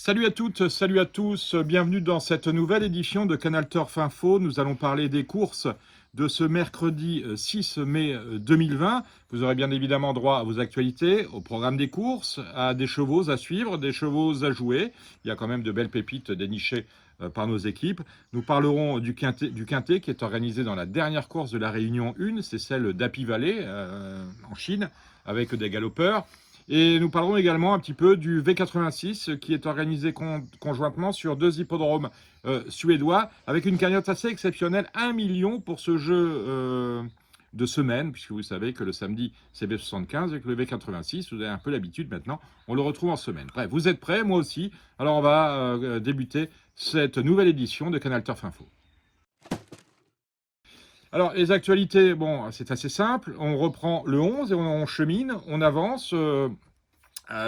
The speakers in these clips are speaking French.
Salut à toutes, salut à tous, bienvenue dans cette nouvelle édition de Canal Turf Info. Nous allons parler des courses de ce mercredi 6 mai 2020. Vous aurez bien évidemment droit à vos actualités, au programme des courses, à des chevaux à suivre, des chevaux à jouer. Il y a quand même de belles pépites dénichées par nos équipes. Nous parlerons du quintet qui est organisé dans la dernière course de la Réunion 1, c'est celle d'Happy Valley en Chine, avec des galopeurs. Et nous parlerons également un petit peu du V86 qui est organisé conjointement sur deux hippodromes suédois avec une cagnotte assez exceptionnelle, 1 million pour ce jeu de semaine, puisque vous savez que le samedi c'est V75 et que le V86, vous avez un peu l'habitude maintenant, on le retrouve en semaine. Bref, vous êtes prêts, moi aussi. Alors on va débuter cette nouvelle édition de Canal Turf Info. Alors, les actualités, bon, c'est assez simple. On reprend le 11 et on chemine, on avance.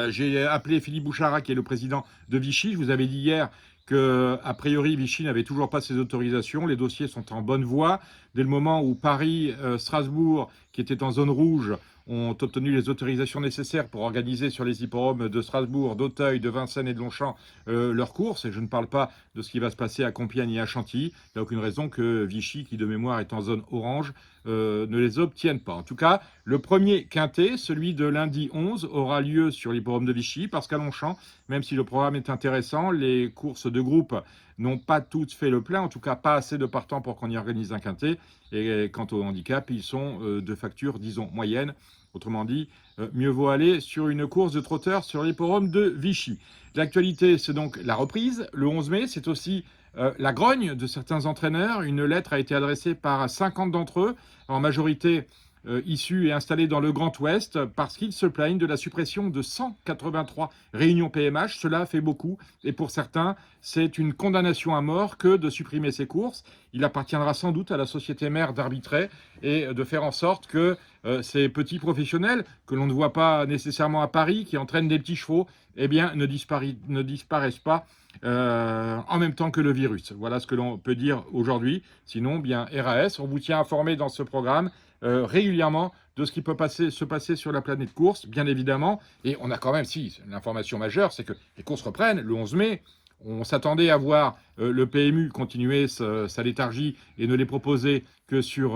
J'ai appelé Philippe Bouchara, qui est le président de Vichy. Je vous avais dit hier que, a priori, Vichy n'avait toujours pas ses autorisations. Les dossiers sont en bonne voie. Dès le moment où Paris, Strasbourg, qui étaient en zone rouge, ont obtenu les autorisations nécessaires pour organiser sur les hippodromes de Strasbourg, d'Auteuil, de Vincennes et de Longchamp leurs courses. Et je ne parle pas de ce qui va se passer à Compiègne et à Chantilly. Il n'y a aucune raison que Vichy, qui de mémoire est en zone orange, ne les obtienne pas. En tout cas, le premier quintet, celui de lundi 11, aura lieu sur l'hippodrome de Vichy, parce qu'à Longchamp, même si le programme est intéressant, les courses de groupe n'ont pas toutes fait le plein, en tout cas pas assez de partants pour qu'on y organise un quintet. Et quant au handicap, ils sont de facture, disons, moyenne. Autrement dit, mieux vaut aller sur une course de trotteur sur l'hippodrome de Vichy. L'actualité, c'est donc la reprise. Le 11 mai, c'est aussi la grogne de certains entraîneurs. Une lettre a été adressée par 50 d'entre eux, en majorité issus et installés dans le Grand Ouest, parce qu'ils se plaignent de la suppression de 183 réunions PMH. Cela fait beaucoup, et pour certains, c'est une condamnation à mort que de supprimer ces courses. Il appartiendra sans doute à la société mère d'arbitrer et de faire en sorte que ces petits professionnels, que l'on ne voit pas nécessairement à Paris, qui entraînent des petits chevaux, eh bien, ne disparaissent pas en même temps que le virus. Voilà ce que l'on peut dire aujourd'hui. Sinon, bien, RAS, on vous tient informé dans ce programme régulièrement de ce qui peut se passer sur la planète course, bien évidemment. Et on a quand même, si, l'information majeure, c'est que les courses reprennent le 11 mai. On s'attendait à voir le PMU continuer sa léthargie et ne les proposer que sur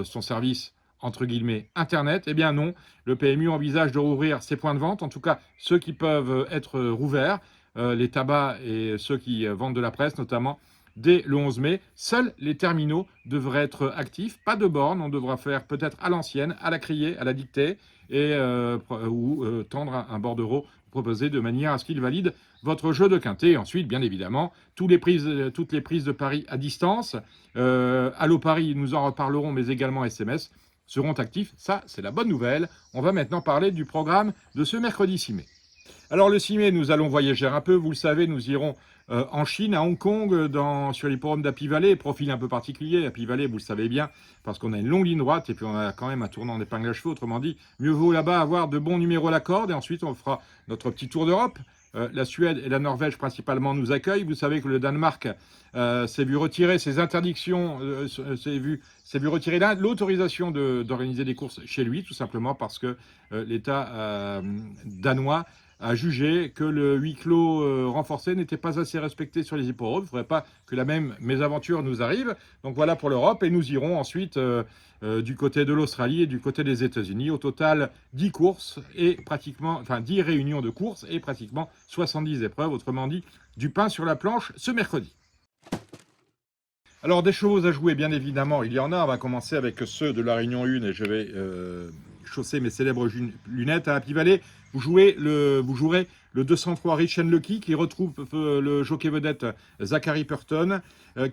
son service entre guillemets Internet. Eh bien non, le PMU envisage de rouvrir ses points de vente, en tout cas ceux qui peuvent être rouverts, les tabacs et ceux qui vendent de la presse notamment, dès le 11 mai. Seuls les terminaux devraient être actifs, pas de borne, on devra faire peut-être à l'ancienne, à la criée, à la dictée, et, ou tendre un bordereau proposé de manière à ce qu'il valide votre jeu de quintet. Ensuite, bien évidemment, toutes les prises de paris à distance. Allo Paris, nous en reparlerons, mais également SMS, seront actifs. Ça, c'est la bonne nouvelle. On va maintenant parler du programme de ce mercredi 6 mai. Alors le 6 mai, nous allons voyager un peu. Vous le savez, nous irons en Chine, à Hong Kong, sur l'hippodrome d'Happy Valley. Profil un peu particulier, Happy Valley, vous le savez bien, parce qu'on a une longue ligne droite et puis on a quand même un tournant d'épingle à cheveux. Autrement dit, mieux vaut là-bas avoir de bons numéros à la corde. Et ensuite, on fera notre petit tour d'Europe. La Suède et la Norvège principalement nous accueillent. Vous savez que le Danemark s'est vu retirer ses interdictions, s'est vu retirer l'autorisation d'organiser des courses chez lui, tout simplement parce que l'État danois a jugé que le huis clos renforcé n'était pas assez respecté sur les hippodromes. Il ne faudrait pas que la même mésaventure nous arrive. Donc voilà pour l'Europe. Et nous irons ensuite du côté de l'Australie et du côté des États-Unis. Au total, 10 courses et pratiquement, enfin 10 réunions de courses et pratiquement 70 épreuves. Autrement dit, du pain sur la planche ce mercredi. Alors, des chevaux à jouer, bien évidemment, il y en a. On va commencer avec ceux de la Réunion 1 et je vais chausser mes célèbres lunettes à Happy Valley. Vous jouerez le 203 Rich and Lucky qui retrouve le jockey vedette Zachary Purton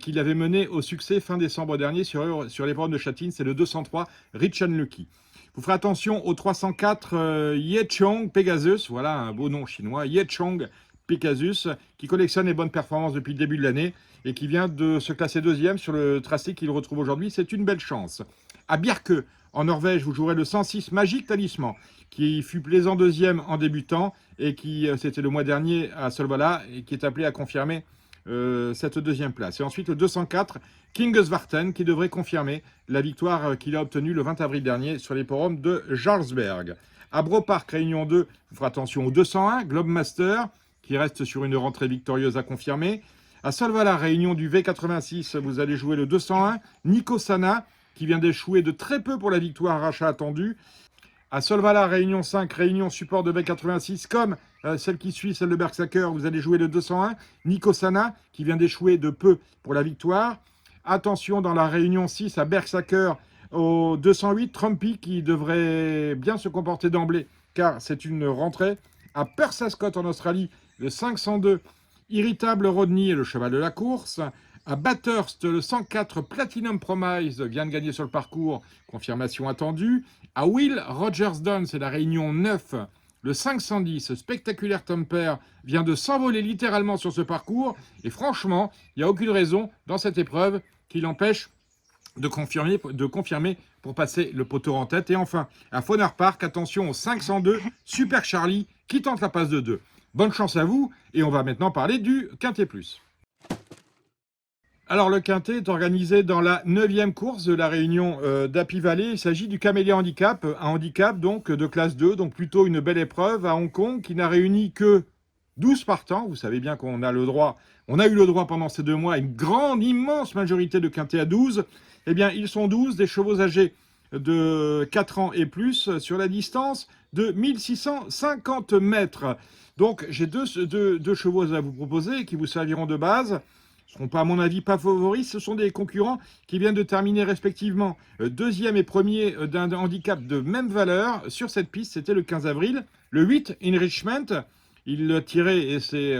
qui l'avait mené au succès fin décembre dernier sur l'épreuve de Châtine. C'est le 203 Rich and Lucky. Vous ferez attention au 304 Yechong Pegasus, voilà un beau nom chinois, Yechong Pegasus, qui collectionne les bonnes performances depuis le début de l'année et qui vient de se classer deuxième sur le tracé qu'il retrouve aujourd'hui. C'est une belle chance. À Bjerke, en Norvège, vous jouerez le 106 Magic Talisman, qui fut plaisant deuxième en débutant et qui, c'était le mois dernier à Solvala, et qui est appelé à confirmer cette deuxième place. Et ensuite le 204 Kingesvarten, qui devrait confirmer la victoire qu'il a obtenue le 20 avril dernier sur l'hippodrome de Jarlsberg. À Bro Park, Réunion 2, vous ferez attention au 201 Globemaster, qui reste sur une rentrée victorieuse à confirmer. À Solvala, réunion du V86, vous allez jouer le 201. Nico Sana, qui vient d'échouer de très peu pour la victoire rachat attendue. À Solvala, réunion 5, réunion support de V86, comme celle qui suit, celle de Bergsacker, vous allez jouer le 201. Nico Sana, qui vient d'échouer de peu pour la victoire. Attention, dans la réunion 6, à Bergsacker, au 208, Trumpy, qui devrait bien se comporter d'emblée, car c'est une rentrée. À Perth Ascot, en Australie, le 502, Irritable Rodney, le cheval de la course. À Bathurst, le 104 Platinum Promise vient de gagner sur le parcours, confirmation attendue. À Will Rogersdon, c'est la réunion 9, le 510 Spectaculaire Temper vient de s'envoler littéralement sur ce parcours. Et franchement, il n'y a aucune raison dans cette épreuve qui l'empêche de confirmer pour passer le poteau en tête. Et enfin, à Faunard Park, attention au 502 Super Charlie qui tente la passe de 2. Bonne chance à vous, et on va maintenant parler du Quintet Plus. Alors, le Quintet est organisé dans la 9e course de la réunion d'Happy Valley. Il s'agit du Camélia Handicap, un handicap donc de classe 2, donc plutôt une belle épreuve à Hong Kong qui n'a réuni que 12 partants. Vous savez bien qu'on a eu le droit pendant ces 2 mois à une grande, immense majorité de Quintet à 12. Eh bien, ils sont 12, des chevaux âgés de 4 ans et plus sur la distance de 1650 mètres. Donc, j'ai deux chevaux à vous proposer qui vous serviront de base. Ce ne seront pas, à mon avis, pas favoris. Ce sont des concurrents qui viennent de terminer respectivement deuxième et premier d'un handicap de même valeur. Sur cette piste, c'était le 15 avril. Le 8, Enrichment, il le tirait, et c'est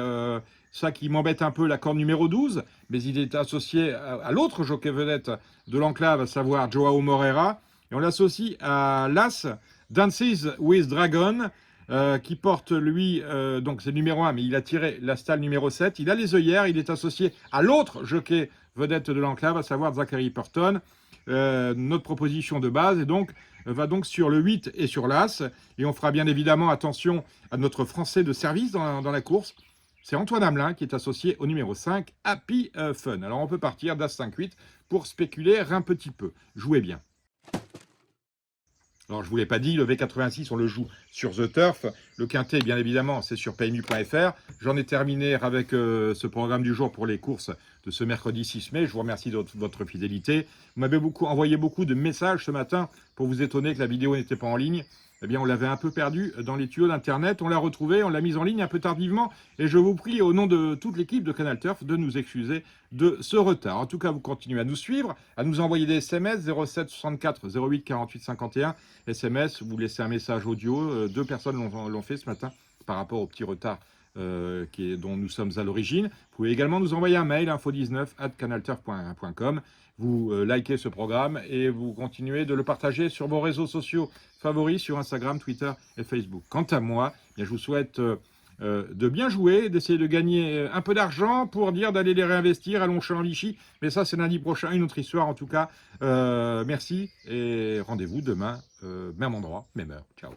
ça qui m'embête un peu, la corde numéro 12. Mais il est associé à l'autre jockey vedette de l'enclave, à savoir Joao Moreira. Et on l'associe à l'As, Dances with Dragon, qui porte, lui, donc c'est le numéro 1, mais il a tiré la stalle numéro 7. Il a les œillères, il est associé à l'autre jockey vedette de l'enclave, à savoir Zachary Purton. Notre proposition de base va donc sur le 8 et sur l'As. Et on fera bien évidemment attention à notre Français de service dans la course. C'est Antoine Hamelin qui est associé au numéro 5, Happy Fun. Alors on peut partir d'As 5-8 pour spéculer un petit peu. Jouez bien. Alors, je ne vous l'ai pas dit, le V86, on le joue sur The Turf. Le Quintet, bien évidemment, c'est sur PMU.fr. J'en ai terminé avec ce programme du jour pour les courses de ce mercredi 6 mai. Je vous remercie de votre fidélité. Vous m'avez envoyé beaucoup de messages ce matin pour vous étonner que la vidéo n'était pas en ligne. Eh bien, on l'avait un peu perdu dans les tuyaux d'Internet. On l'a retrouvée, on l'a mise en ligne un peu tardivement. Et je vous prie, au nom de toute l'équipe de Canal Turf, de nous excuser de ce retard. En tout cas, vous continuez à nous suivre, à nous envoyer des SMS 07 64 08 48 51. SMS, vous laissez un message audio. 2 personnes l'ont fait ce matin par rapport au petit retard dont nous sommes à l'origine. Vous pouvez également nous envoyer un mail, info19@canalturf.com. Vous likez ce programme et vous continuez de le partager sur vos réseaux sociaux favoris, sur Instagram, Twitter et Facebook. Quant à moi, je vous souhaite de bien jouer, d'essayer de gagner un peu d'argent pour dire d'aller les réinvestir à Longchamp-Vichy. Mais ça, c'est lundi prochain, une autre histoire en tout cas. Merci et rendez-vous demain, même endroit, même heure. Ciao.